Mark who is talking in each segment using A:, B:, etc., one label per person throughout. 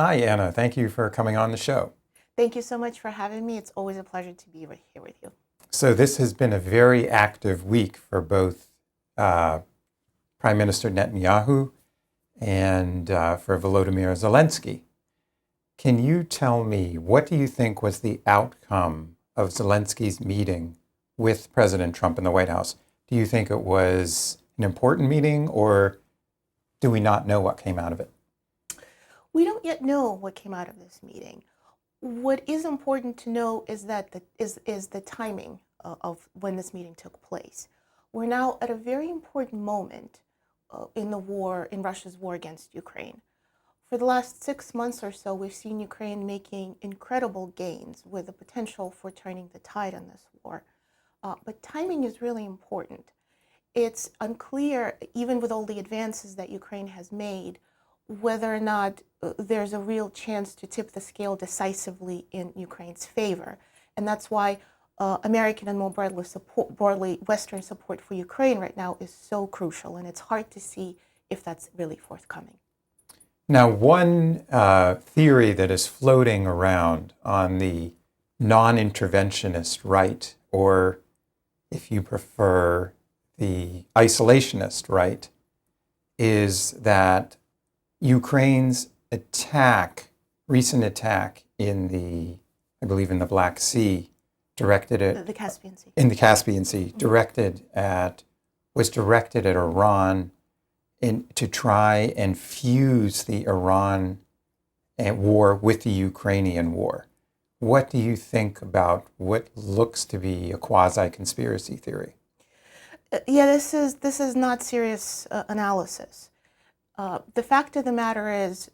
A: Hi, Anna. Thank you for coming on the show.
B: Thank you so much for having me. It's always a pleasure to be here with you.
A: So this has been a very active week for both Prime Minister Netanyahu and for Volodymyr Zelensky. Can you tell me, what do you think was the outcome of Zelensky's meeting with President Trump in the White House? Do you think it was an important meeting, or do we not know what came out of it?
B: We don't yet know what came out of this meeting. What is important to know is that the timing of when this meeting took place. We're now at a very important moment in Russia's war against Ukraine. For the last 6 months or so, we've seen Ukraine making incredible gains with the potential for turning the tide on this war. But timing is really important. It's unclear, even with all the advances that Ukraine has made, whether or not there's a real chance to tip the scale decisively in Ukraine's favor. And that's why American and more broadly Western support for Ukraine right now is so crucial. And it's hard to see if that's really forthcoming.
A: Now, one theory that is floating around on the non-interventionist right, or if you prefer, the isolationist right, is that Ukraine's recent attack in I believe in the Black Sea, directed at
B: the Caspian Sea.
A: In the Caspian Sea, was directed at Iran to try and fuse the Iran war with the Ukrainian war. What do you think about what looks to be a quasi-conspiracy theory?
B: Yeah, this is not serious analysis. The fact of the matter is,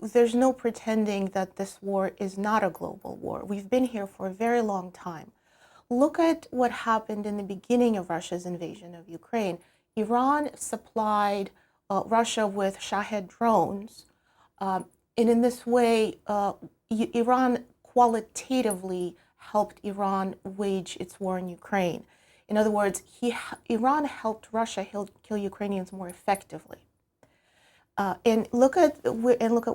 B: there's no pretending that this war is not a global war. We've been here for a very long time. Look at what happened in the beginning of Russia's invasion of Ukraine. Iran supplied Russia with Shahed drones, and in this way, Iran qualitatively helped Iran wage its war in Ukraine. In other words, Iran helped Russia kill Ukrainians more effectively. And look at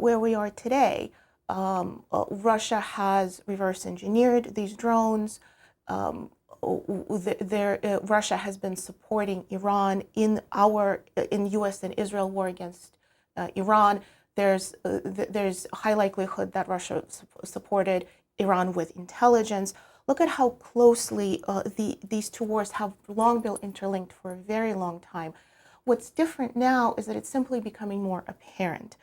B: where we are today. Russia has reverse engineered these drones. Russia has been supporting Iran in U.S. and Israel war against Iran. There's high likelihood that Russia supported Iran with intelligence. Look at how closely these two wars have long been interlinked for a very long time. What's different now is that it's simply becoming more apparent.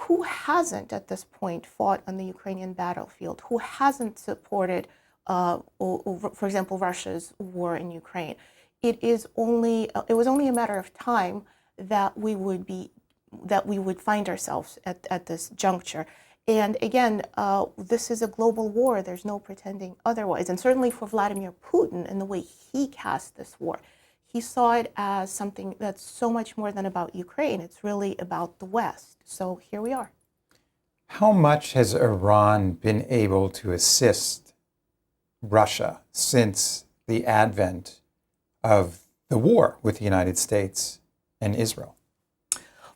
B: Who hasn't at this point fought on the Ukrainian battlefield? Who hasn't supported, for example, Russia's war in Ukraine? It was only a matter of time that we would find ourselves at this juncture. And again, this is a global war. There's no pretending otherwise. And certainly for Vladimir Putin and the way he cast this war, he saw it as something that's so much more than about Ukraine. It's really about the West. So here we are.
A: How much has Iran been able to assist Russia since the advent of the war with the United States and Israel?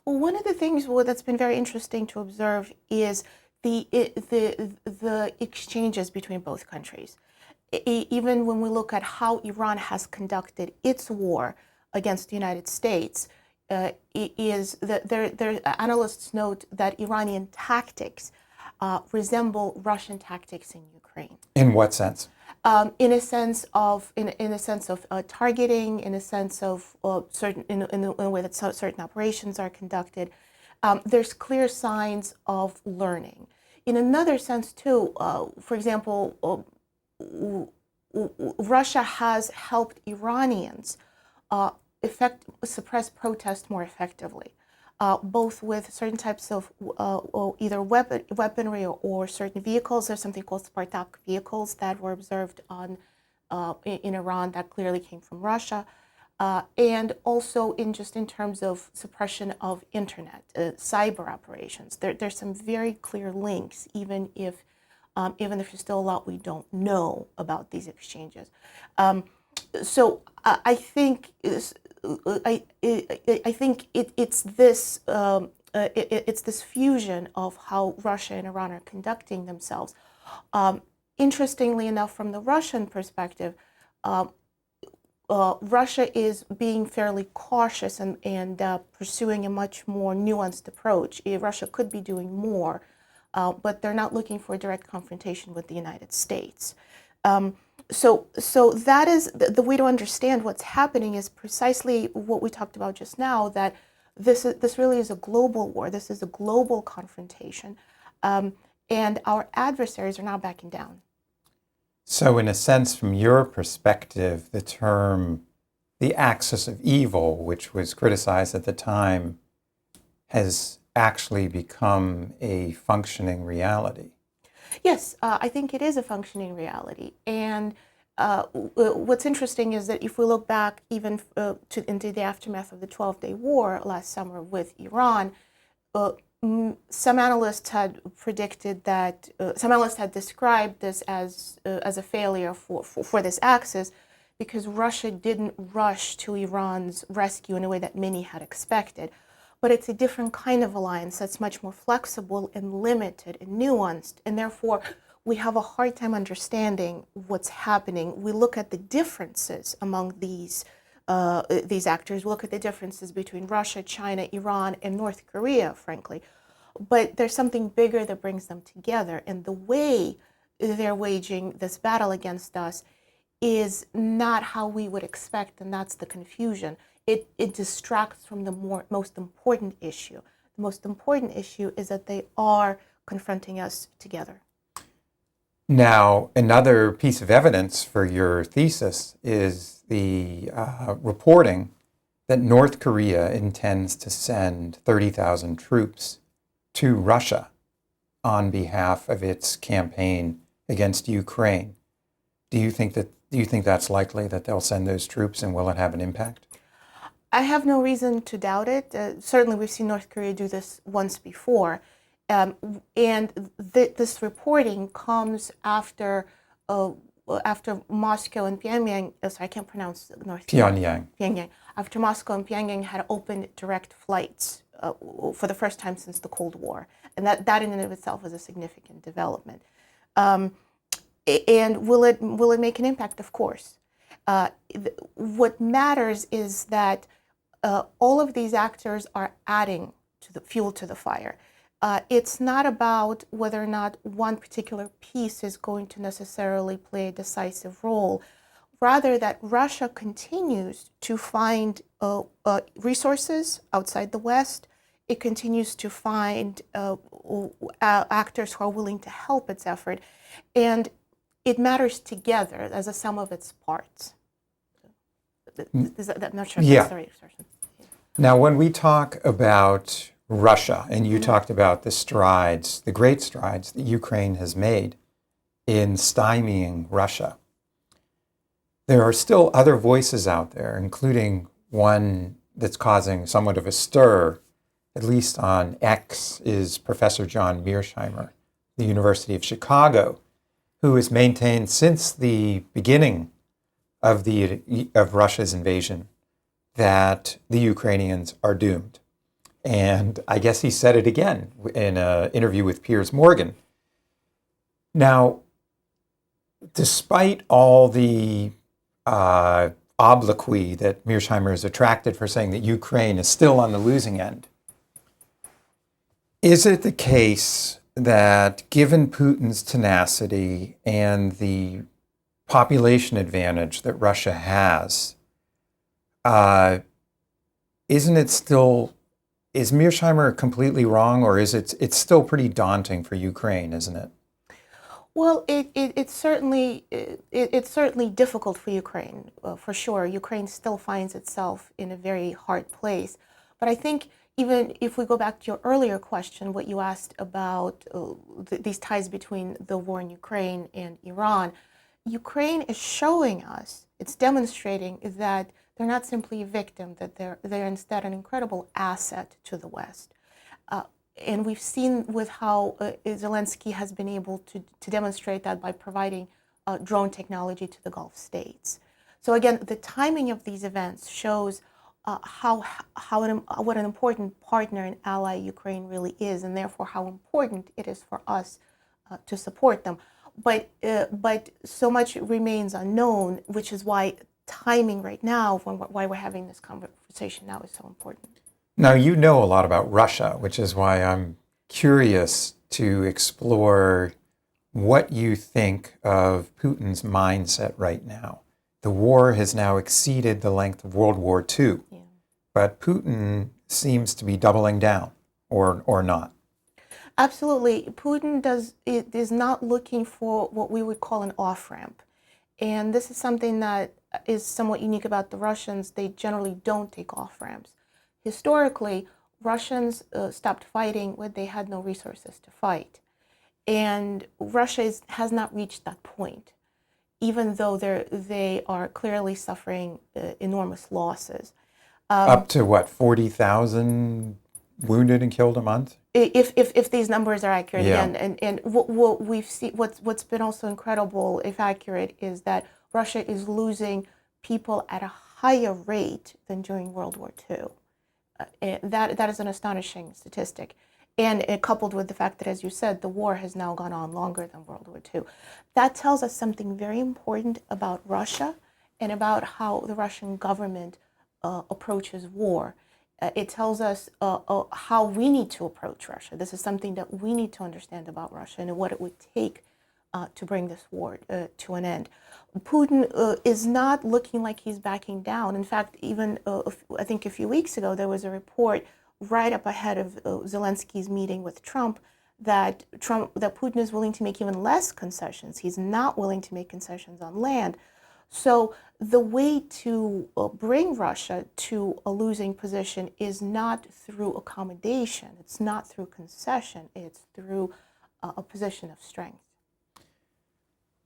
B: Well, one of the things that's been very interesting to observe is the exchanges between both countries. Even when we look at how Iran has conducted its war against the United States, analysts note that Iranian tactics resemble Russian tactics in Ukraine.
A: In what sense?
B: In a sense of targeting, in a sense of in the way that certain operations are conducted. There's clear signs of learning. In another sense, too, for example, Russia has helped Iranians suppress protest more effectively, both with certain types of either weaponry or certain vehicles. There's something called Spartak vehicles that were observed in Iran that clearly came from Russia, and also in terms of suppression of internet, cyber operations. There's some very clear links, even if there's still a lot we don't know about these exchanges. So I think it's this it's this fusion of how Russia and Iran are conducting themselves. Interestingly enough, from the Russian perspective, Russia is being fairly cautious and pursuing a much more nuanced approach. Russia could be doing more, but they're not looking for a direct confrontation with the United States. So that is the way to understand what's happening is precisely what we talked about just now, that this really is a global war. This is a global confrontation, and our adversaries are not backing down.
A: So in a sense, from your perspective, the term the axis of evil, which was criticized at the time, has actually become a functioning reality.
B: Yes, I think it is a functioning reality. And what's interesting is that if we look back even into the aftermath of the 12-day war last summer with Iran, some analysts had predicted that, some analysts had described this as a failure for this axis because Russia didn't rush to Iran's rescue in a way that many had expected. But it's a different kind of alliance that's much more flexible and limited and nuanced, and therefore we have a hard time understanding what's happening. We look at the differences among these actors. We look at the differences between Russia, China, Iran, and North Korea, frankly. But there's something bigger that brings them together, and the way they're waging this battle against us is not how we would expect, and that's the confusion. It distracts from the most important issue. The most important issue is that they are confronting us together.
A: Now, another piece of evidence for your thesis is the reporting that North Korea intends to send 30,000 troops to Russia on behalf of its campaign against Ukraine. Do you think that's likely that they'll send those troops, and will it have an impact?
B: I have no reason to doubt it. Certainly, we've seen North Korea do this once before. This reporting comes after Moscow and Pyongyang, sorry, I can't pronounce North Korea. Pyongyang. After Moscow and Pyongyang had opened direct flights for the first time since the Cold War. And that in and of itself is a significant development. And will it make an impact? Of course. What matters is that all of these actors are adding to the fuel to the fire. It's not about whether or not one particular piece is going to necessarily play a decisive role, rather that Russia continues to find resources outside the West. It continues to find actors who are willing to help its effort, and it matters together as a sum of its parts. I'm not sure if that's the right expression.
A: Now, when we talk about Russia, and you talked about the great strides that Ukraine has made in stymieing Russia, there are still other voices out there, including one that's causing somewhat of a stir, at least on X, is Professor John Mearsheimer, the University of Chicago, who has maintained since the beginning of Russia's invasion that the Ukrainians are doomed. And I guess he said it again in an interview with Piers Morgan. Now, despite all the obloquy that Mearsheimer has attracted for saying that Ukraine is still on the losing end, is it the case that given Putin's tenacity and the population advantage that Russia has, is Mearsheimer completely wrong, or it's still pretty daunting for Ukraine, isn't it?
B: Well, it's certainly difficult for Ukraine, for sure. Ukraine still finds itself in a very hard place. But I think even if we go back to your earlier question, what you asked about these ties between the war in Ukraine and Iran, Ukraine is showing us, it's demonstrating that they're not simply a victim, that they're instead an incredible asset to the West. And we've seen with how Zelensky has been able to demonstrate that by providing drone technology to the Gulf states. So again, the timing of these events shows what an important partner and ally Ukraine really is, and therefore how important it is for us to support them. But so much remains unknown, which is why timing right now, why we're having this conversation now, is so important.
A: Now, you know a lot about Russia, which is why I'm curious to explore what you think of Putin's mindset right now. The war has now exceeded the length of World War II,
B: Yeah.
A: but Putin seems to be doubling down, or not.
B: Absolutely. Putin is not looking for what we would call an off-ramp. And this is something that is somewhat unique about the Russians. They generally don't take off-ramps. Historically, Russians stopped fighting when they had no resources to fight. And Russia has not reached that point, even though they are clearly suffering enormous losses.
A: Up to what, 40,000 wounded and killed a month?
B: If these numbers are accurate,
A: Yeah.
B: again, and what we've seen, what's been also incredible, if accurate, is that Russia is losing people at a higher rate than during World War II. That is an astonishing statistic, and coupled with the fact that, as you said, the war has now gone on longer than World War II. That tells us something very important about Russia and about how the Russian government approaches war. It tells us how we need to approach Russia. This is something that we need to understand about Russia and what it would take to bring this war to an end. Putin is not looking like he's backing down. In fact, even I think a few weeks ago, there was a report right up ahead of Zelensky's meeting with Trump that Putin is willing to make even less concessions. He's not willing to make concessions on land. So the way to bring Russia to a losing position is not through accommodation. It's not through concession. It's through a position of strength.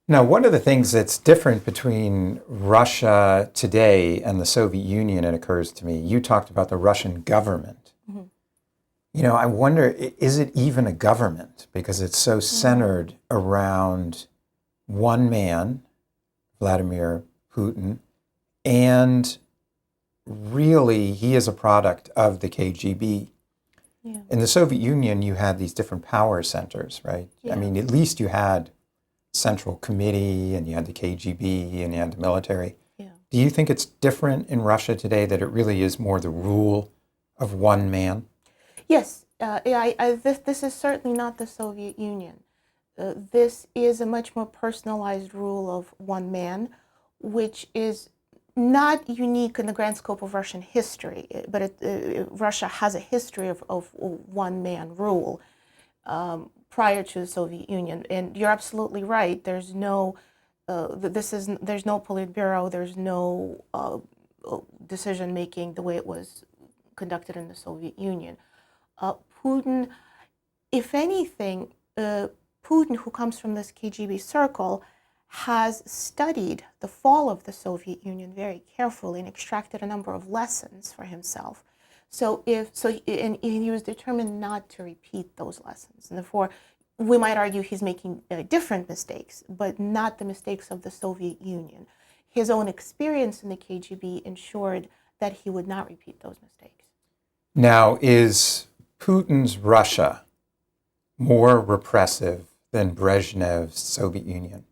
A: Now, one of the things that's different between Russia today and the Soviet Union, it occurs to me, you talked about the Russian government.
B: Mm-hmm.
A: You know, I wonder, is it even a government? Because it's so centered around one man, Vladimir Putin, and really he is a product of the KGB.
B: Yeah.
A: In the Soviet Union, you had these different power centers, right?
B: Yeah.
A: I mean, at least you had Central Committee, and you had the KGB, and you had the military.
B: Yeah.
A: Do you think it's different in Russia today, that it really is more the rule of one man?
B: Yes. This is certainly not the Soviet Union. This is a much more personalized rule of one man, which is not unique in the grand scope of Russian history, but Russia has a history of one-man rule prior to the Soviet Union. And you're absolutely right. There's no Politburo. There's no decision making the way it was conducted in the Soviet Union. Putin, if anything, Putin, who comes from this KGB circle, has studied the fall of the Soviet Union very carefully and extracted a number of lessons for himself. And he was determined not to repeat those lessons. And therefore, we might argue he's making different mistakes, but not the mistakes of the Soviet Union. His own experience in the KGB ensured that he would not repeat those mistakes.
A: Now, is Putin's Russia more repressive than Brezhnev's Soviet Union?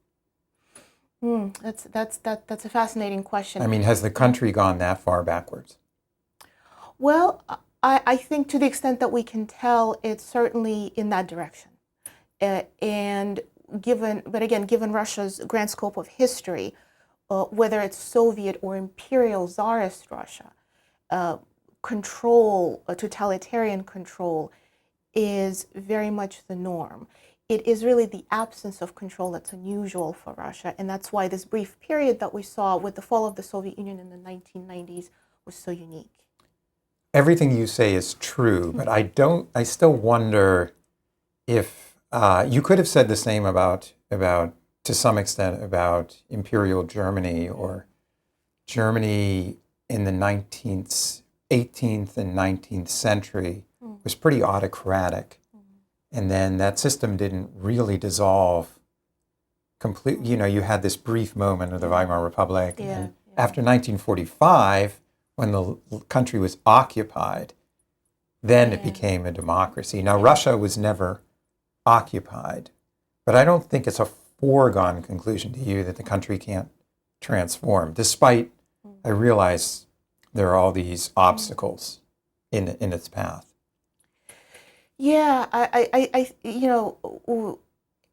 B: That's a fascinating question.
A: I mean, has the country gone that far backwards?
B: Well, I think to the extent that we can tell, it's certainly in that direction. And given Russia's grand scope of history, whether it's Soviet or imperial Tsarist Russia, totalitarian control is very much the norm. It is really the absence of control that's unusual for Russia, and that's why this brief period that we saw with the fall of the Soviet Union in the 1990s was so unique.
A: Everything you say is true, but I still wonder if you could have said the same about to some extent about Imperial Germany, or Germany in the 18th and 19th century was pretty autocratic. And then that system didn't really dissolve completely. You know, you had this brief moment of the Weimar Republic. And after 1945, when the country was occupied, then it
B: Yeah.
A: became a democracy. Now, Russia was never occupied, but I don't think it's a foregone conclusion to you that the country can't transform, despite I realize there are all these obstacles in its path.
B: Yeah,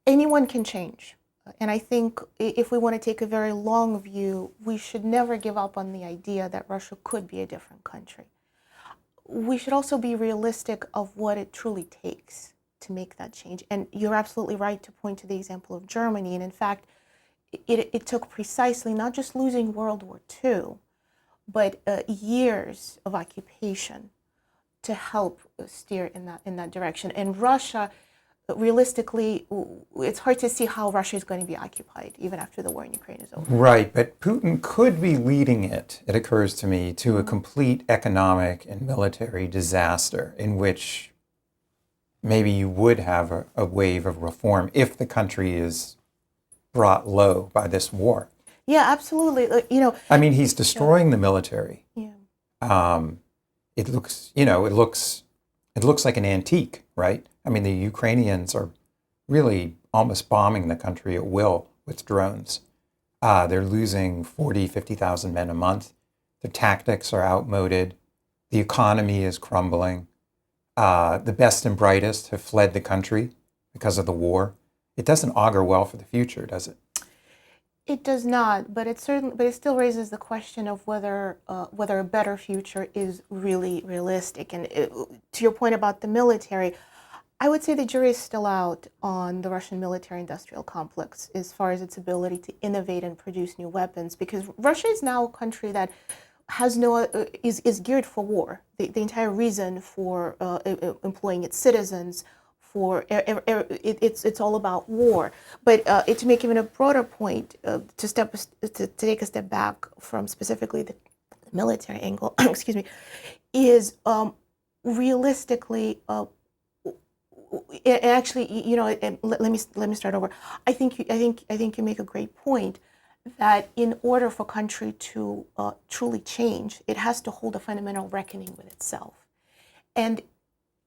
B: anyone can change. And I think if we want to take a very long view, we should never give up on the idea that Russia could be a different country. We should also be realistic of what it truly takes to make that change. And you're absolutely right to point to the example of Germany. And in fact, it took precisely not just losing World War II, but years of occupation to help steer in that direction. And Russia, realistically, it's hard to see how Russia is going to be occupied even after the war in Ukraine is over.
A: Right, but Putin could be leading it occurs to me, to a complete economic and military disaster in which maybe you would have a wave of reform if the country is brought low by this war.
B: Yeah, absolutely.
A: I mean, he's destroying the military.
B: Yeah.
A: It looks like an antique, right? I mean, the Ukrainians are really almost bombing the country at will with drones. They're losing 40, 50,000 men a month. Their tactics are outmoded. The economy is crumbling. The best and brightest have fled the country because of the war. It doesn't augur well for the future, does it?
B: It does not, but it still raises the question of whether a better future is really realistic. And to your point about the military, I would say the jury is still out on the Russian military-industrial complex as far as its ability to innovate and produce new weapons, because Russia is now a country that has is geared for war. The entire reason for employing its citizens, it's all about war. But to make even a broader point, to take a step back from specifically the military angle, excuse me, is realistically. Actually, let me start over. I think you make a great point that in order for a country to truly change, it has to hold a fundamental reckoning with itself, and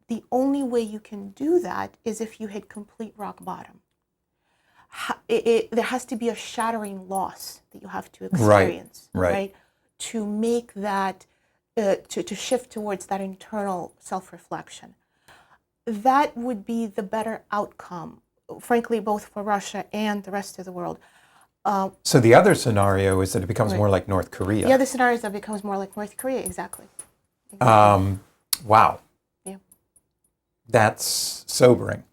B: the only way you can do that is if you hit complete rock bottom. There has to be a shattering loss that you have to experience, right? To make that, to shift towards that internal self-reflection. That would be the better outcome, frankly, both for Russia and the rest of the world.
A: So the other scenario is that it becomes more like North Korea.
B: The other scenario is that it becomes more like North Korea, exactly.
A: Wow.
B: Yeah.
A: That's sobering.